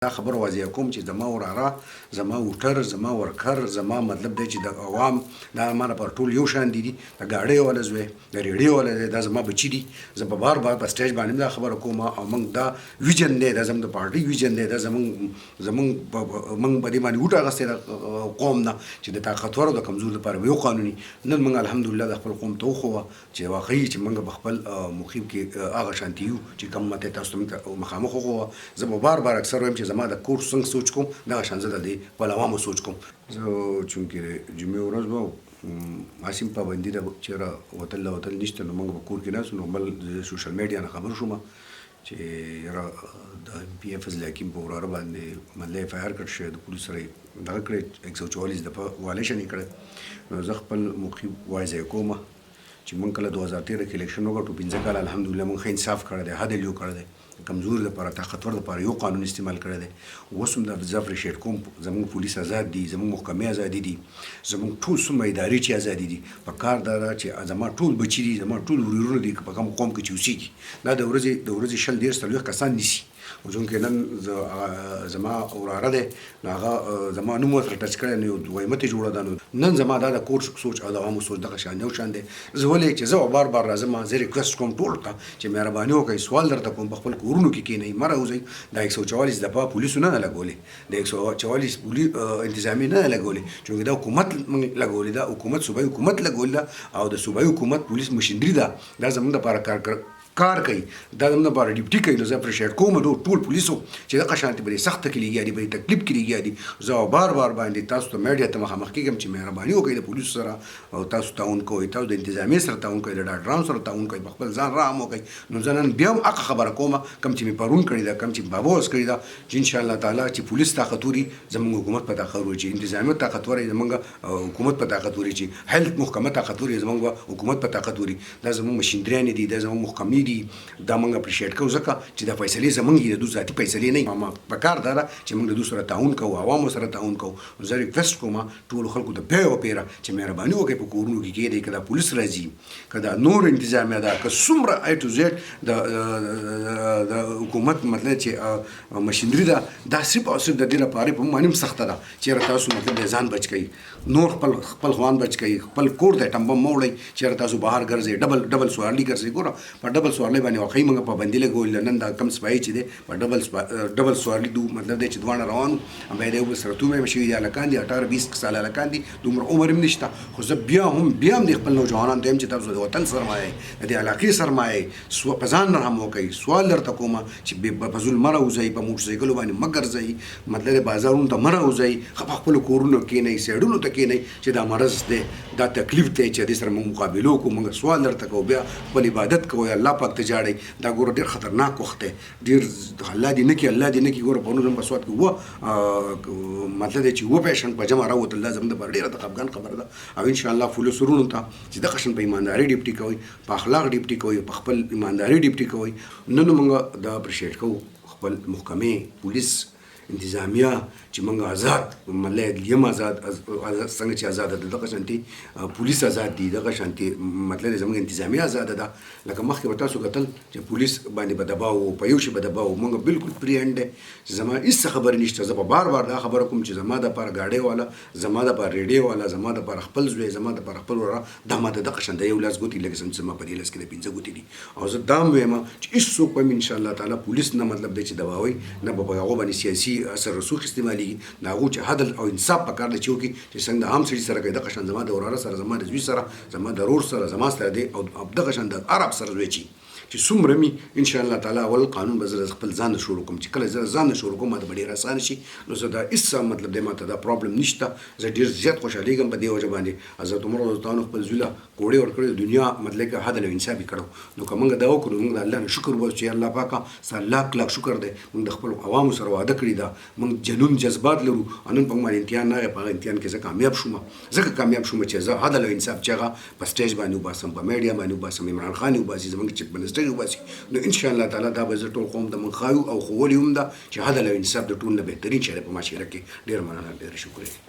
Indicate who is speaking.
Speaker 1: دا خبر واضح کوم چې زما وراره زما وټر زما ورکر زما مطلب دی چې د عوام دا مانه پر ټول یو شان دي د گاډي ولا زوی د ریډیو ولا دا زما بچی دي زه په بار بار په سټیج باندې دا خبره کوم او موږ دا ویژن دی دا زموږ د پارټي ویژن دی دا زموږ موږ په دې باندې وټه غسته قوم نه چې د طاقتور او د کمزور لپاره یو قانوني نن موږ الحمدلله د خپل قوم ته خو چې واقعي چې موږ په خپل مخیب کې هغه شانتیو چې کوم مته تاسو ته مخامخ خو زه په بار بار اکثر وایم چې زما د کور څنګه سوچ کوم دا شان زه د دې په عوامو سوچ کوم زه چونکې جمعې ورځ به عاصم پابندي ده چېرې وتل نشته نو موږ به کور کې ناستو نو بل سوشل میډیا نه خبر شوم چې یاره د ایم پي فضل حکیم په وراره باندې مطلب اف آی آر کړی شوی د پولیس سره یې دغه کړی 144 دفعه وایلیشن یې کړی نو زه خپل مخیب واضح کوم چې موږ کله 2013 کې الیکشن وګټو 15 کال الحمدلله موږ ښه انصاف کړی دی عدل یو کړی دی کمزور لپاره طاقتور لپاره یو قانون استعمال کړی دی اوس هم د زه اپریشیټ کوم زموږ پولیس آزاد دي زموږ محکمې ازادي دي زموږ ټول څومره ادارې چې ازادي دي په کار دا ده چې زما ټول بچي دي زما ټول ورورونه دي په کوم قوم کې چې اوسېږي دا د ورځې شل دېرش څلوېښت کسان نیسي چونکې نن زما وراره دی نو هغه زما نوم ورسره ټچ کړی نو دویمت یې جوړه ده نو نن زما دا د کور سوچ او د عوامو سوچ دغه شان یو شان دی زه ولې چې زه بار بار راځم زه ریکویسټ کوم ټول ته چې مهرباني وکړئ سوال درته کوم په خپل کورونو کې کښېنئ مه راوځئ دا 144 دفعه پولیسو نه ده لګولې د 144 انتظامي نه ده لګولې چونکې دا حکومت لګولې ده حکومت صوبایي حکومت لګولې ده او د صوبایي حکومت پولیس مشینري ده دا زموږ دپاره کار کوي دا زموږ دپاره ډیوټي کوي نو زه اپریشیټ کوم ټول پولیسو چې دغه شانتې به دې سخته کې لګیا دي به دې تکلیف کې لګیا دي زه بار بار باندې تاسو ته میډیا ته مخامخ کېږم چې مهرباني وکړئ د پولیسو سره او تاسو تعاون کوئ تاسو د انتظامیې سره تعاون کوئ د ډاکټرانو سره تعاون کوئ په خپل ځان رحم وکړئ نو زه نن بیا هم هغه خبره کوم کوم چې مې پرون کړې ده کوم چې بابا اوس کړې ده چې انشاءالله تعالی چې پولیس طاقتوري زموږ حکومت په طاقت وري چې انتظامیه طاقتور زموږ حکومت په طاقت وري چې هیلث محکمه طاقتوري زموږ حکومت په طاقت وري دا زموږ مشینریانې دي دا زموږ محکمې دي دا موږ اپریشیټ کوو ځکه چې دا فیصلې زموږ دي د دوی ذاتي فیصلې نه ما په کار دا ده چې موږ د دوی سره تعاون کوو عوامو سره تعاون کوو زه ریکویسټ کوم ټولو خلکو ته بیا وپیره چې مهرباني وکړئ په کورونو کې کېدی که دا پولیس راځي که دا نور انتظامیه ده که څومره ای ټو زیډ د حکومت مطلب چې مشینري ده دا صرف او صرف د دې لپاره په باندې هم سخته ده چېرې تاسو مطلب د ځان بچ کوئ نور خپل خوان بچ کوئ خپل کور ته ټمبه مه وړئ چېرې تاسو بهر ګرځئ ډبل سوارلي ګرځئ ګوره په ډبل سوارلۍ باندې واقعي موږ پابندي لګولې نن دا کم سپایي چې دی په ډبل سوارلي مطلب دی چې دواړه روان وو بیا د یو بل سره تومې شوي دي هلکان دي 18-20 ساله هلکان دي دومره عمر هم نشته خو زه بیا هم د خپل نوجوانانو ته یم چې تاسو د وطن سرمایه د دې علاقې سرمایه په ځان رحم وکړئ سوال درته کوم چې په فضول مه راوځئ په موټرسایکلو باندې مه ګرځئ مطلب د بازارونو ته مه راوځئ په خپلو کورونو کښېنئ سایډونو ته کښېنئ چې دا مرض دی دا تکلیف دی چې دې سره موږ مقابله وکړو موږ سوال درته کوو بیا خپل عبادت کوئ الله پاک ته جاړئ دا ګوره ډېر خطرناک وخت دی ډېر الله دې نه کړي الله دې نه کړي ګوره پرون زموږ په سوات کې مطلب دی چې پیشنټ په جمع راوتل دا زموږ دپاره ډېره د خفګان خبره ده او انشاءالله پولیسو وروڼو ته چې دغه شان په ایمانداري ډیوټي کوئ په اخلاق ډیوټي کوئ په خپل ایمانداري ډیوټي کوئ نن موږ دا اپریشیټ کوو خپل محکمې پولیس انتظامیه چې موږ آزاد مطلب عدلیه آزاد څنګه چې آزاده ده دغه شانتې پولیس آزاد دي دغه شانتې مطلب زموږ انتظامیه آزاده ده لکه مخکې به تاسو کتل چې پولیس باندې به دباو په یو شي به دباو موږ بالکل فری هینډ دی چې زما هېڅ خبرې نشته زه به بار بار دا خبره کوم چې زما دپاره گاډۍ والا زما دپاره ریډیو والا زما دپاره خپل زوی زما دپاره خپل وراره دا ماته دغه شان د یو لاس ګوتې لکه څنګه چې زما په دې لاس کې د 15 ګوتې دي او زه دا هم وایم چې هېڅوک به انشاءالله تعالی پولیس نه مطلب دی چې دباوئ نه به په هغو باندې سیاسي اثر رسوخ استعمالېږي د هغو چې عدل او انصاف په کار دی چې وکړي چې څنګه د عام سړي سره کوي دغه شان زما د وراره سره زما د زوی سره زما د ورور سره زما سره دی او دغه شان د عرب سره زوی چې څومره مې انشاءالله تعالی اول قانون به زه خپل ځان نه شروع کوم چې کله زه ځان نه شروع کوم ماته به ډېر اسانه شي نو زه دا هېڅ مطلب دی ماته دا پرابلم نشته زه ډېر زیات خوشحالېږم په دې وجه باندې حضرت عمر رضی الله عنه خپل زوی له کوړې ورکړې د دنیا مطلب که عدل او انصاف یې کړو نو که موږ دا وکړو موږ د الله نه شکر وایو چې الله پاکه ستا لاک شکر دی موږ د خپلو عوامو سره واده کړي ده موږ جنون جذبات لرو نن په باندې امتحان راغی په هغه امتحان کې زه کامیاب شوم ځکه کامیاب شوم چې زه عدل او انصاف چې هغه په سټیج باندې وباسم په میډیا باندې وباسم عمران خان یې وباسي زموږ چیف منسټر یې وباسي نو انشاءالله تعالی دا به زه ټول قوم ته منخایو او ښوولي هم ده چې عدل او انصاف د ټول نه بهترین شی دی په معاشره کې ډېره مننه ډېره شکریه